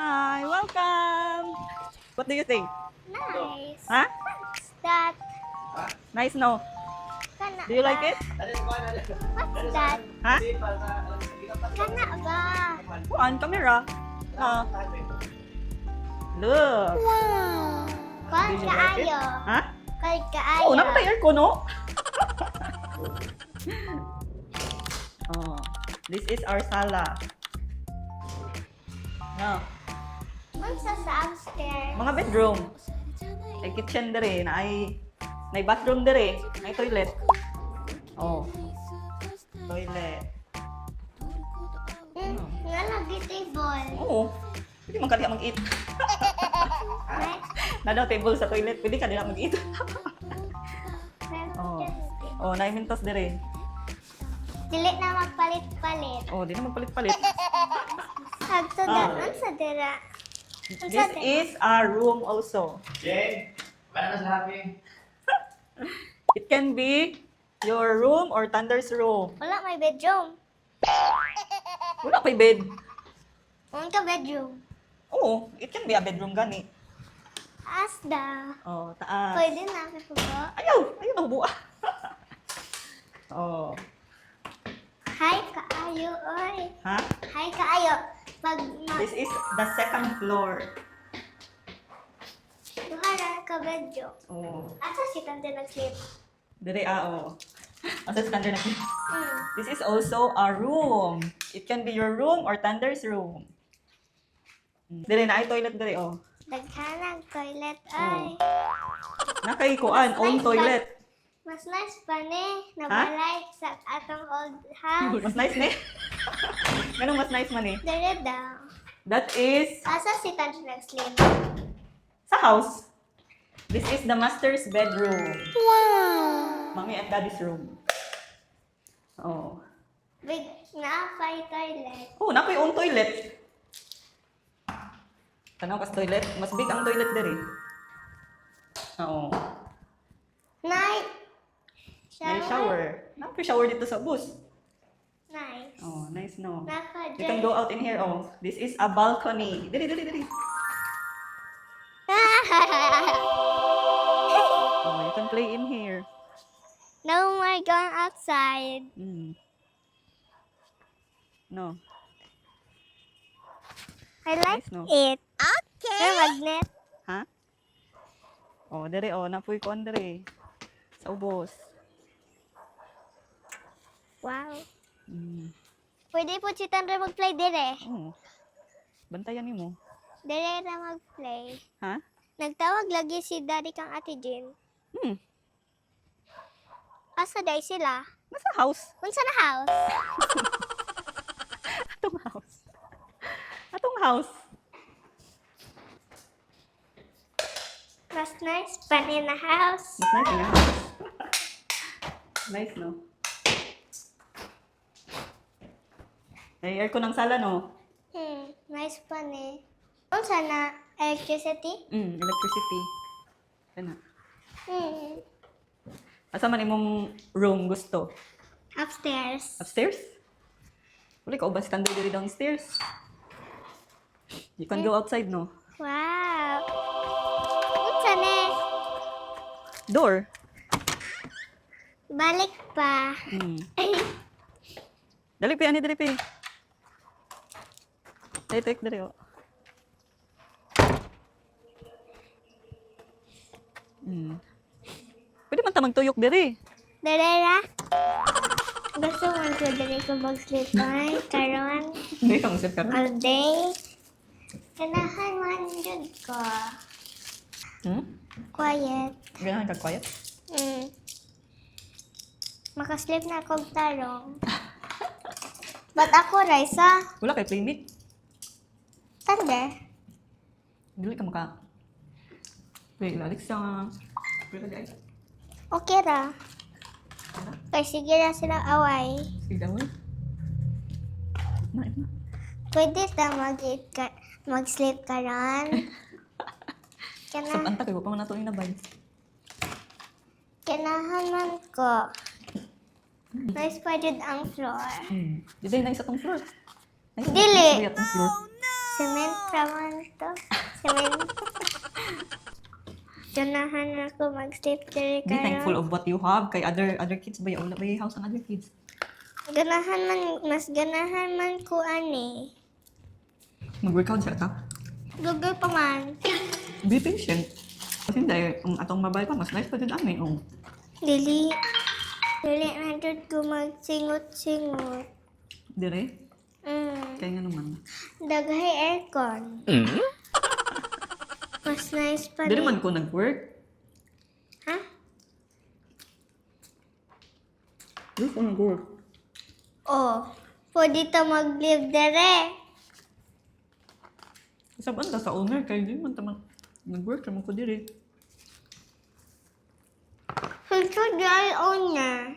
Hi, welcome. What do you think? Nice. Huh? What's that? Nice, no? Kana Do you like ba? it? What's that? Huh? Kana ba? On camera. No. Look. Wow. Kwan Do you like it? kaayo. Huh? Kwan kaayo. Oh, napatay aircon, no? Oh, this is our sala. No. Unsa sa upstairs? Mga bedroom. Ay kitchen dere, na ay bathroom dere, na toilet. Oh. Toilet. Nga lagi table. Oo. Pwede man kadiha mag-eat. Right? Na daw table sa toilet, pwede ka diha mag-eat. Oh. Oh, naimintos dere. Dili na magpalit-palit. Oh, di na magpalit-palit. Hagto da unsa dira? This is our room also. Jen, para na sa happy. It can be your room or Thunder's room. Wala may bedroom. Wala kay bed. Unka bedroom. Oo, it can be a bedroom gani. Asda. Oh, taas. Pwede na ako po. Ayaw, ayaw na hubuan. Oh. Hi kaayo oy. Ha? Hi kaayo. Pag This is the second floor. duha ka bedroom. Oh. Asa si tante nag-sleep? Dire oh. Asa standard na. Hmm. This is also a room. It can be your room or Thunder's room. Dire na ay toilet dire oh. Daghanang toilet ay. Nakay kuan own toilet. Mas nice pa ni nabalay sa atong old house. Mas nice ni. Ganun mas nice man eh. Dire daw. That is Asa si tante nag-sleep? sa house. This is the master's bedroom. Wow. Mommy and daddy's room. Oh. Big na pay toilet. Oh, nakoy own toilet. Tanaw kas toilet, mas big ang toilet diri. Oo. Night. May shower. Nakoy shower dito sa bus. Nice. Oh, nice no. Naka You can go out in here. Oh, this is a balcony. Dili, dili, dili. Oh, you can play in here. No more going outside. Mm. No. I like Nice, no? it. Okay. May magnet. Ha? Oh, dere oh, napuy ko dere. Sa ubos. Wow. Mm. Pwede po si Tandre mag-play dire. Oh. Bantayan nimo. Dire na mag-play. Ha? Nagtawag lagi si Daddy kang Ate Jean. Hmm. Asa day sila? Nasa house. Unsa na house? Atong house. Atong house. Mas nice pa ni na house. Mas nice nga house. Nice, no? May aircon ng sala, no? Nice pa ni. Unsa na electricity? Electricity. Ano? Hmm. Asa man imong room gusto? Upstairs. Upstairs? Wala ka ba standard diri downstairs? You can go outside, no? Wow. Unsa ni? Door. Balik pa. Dali pa, ani dali pa. Take dali, oh. Pwede man ta magtuyok diri. Dire ra. Gusto mo ko dire ko mag-sleep ay karon Hindi ka masip ka rin. all day. Kanahan man jud ko. Quiet. Ganahan ka quiet? Makasleep na akong tarong. Ba't ako, Raisa? Wala kay playmate. Thunder? Dili ka maka. Wait, lalik sa... Wala guys. Okay ra. Kaya sige na sila away. Sige daw eh. Na. Pwede na mag-sleep ka ron. Sa Kana, anta kayo pa man nato inabay. kanahan man ko. Nice pa jud ang floor. Dili na isa tong floor. Nice. Dili. Nice atong floor. Cement From ano to? 7. Ganahan ako mag-sleep diri Be thankful karon. of what you have. Kay other kids ba yung ba yung house ang other kids? Mas ganahan man ko ani. Mag-workout siya ta. Google pa man. Be patient. Kasi dahil atong mabay pa, mas nice pa din ani. Dili na jud ko magsingot-singot. Dire? Kaya nga naman. Daghay aircon. Mas nice pa Dire ni. man ko nag-work. Ha? Dire ko nag-work. Oh, pwede to mag-live dere. Saban ta sa owner, kaya di man tamang nag-work naman ko dire. Sunsod dry owner.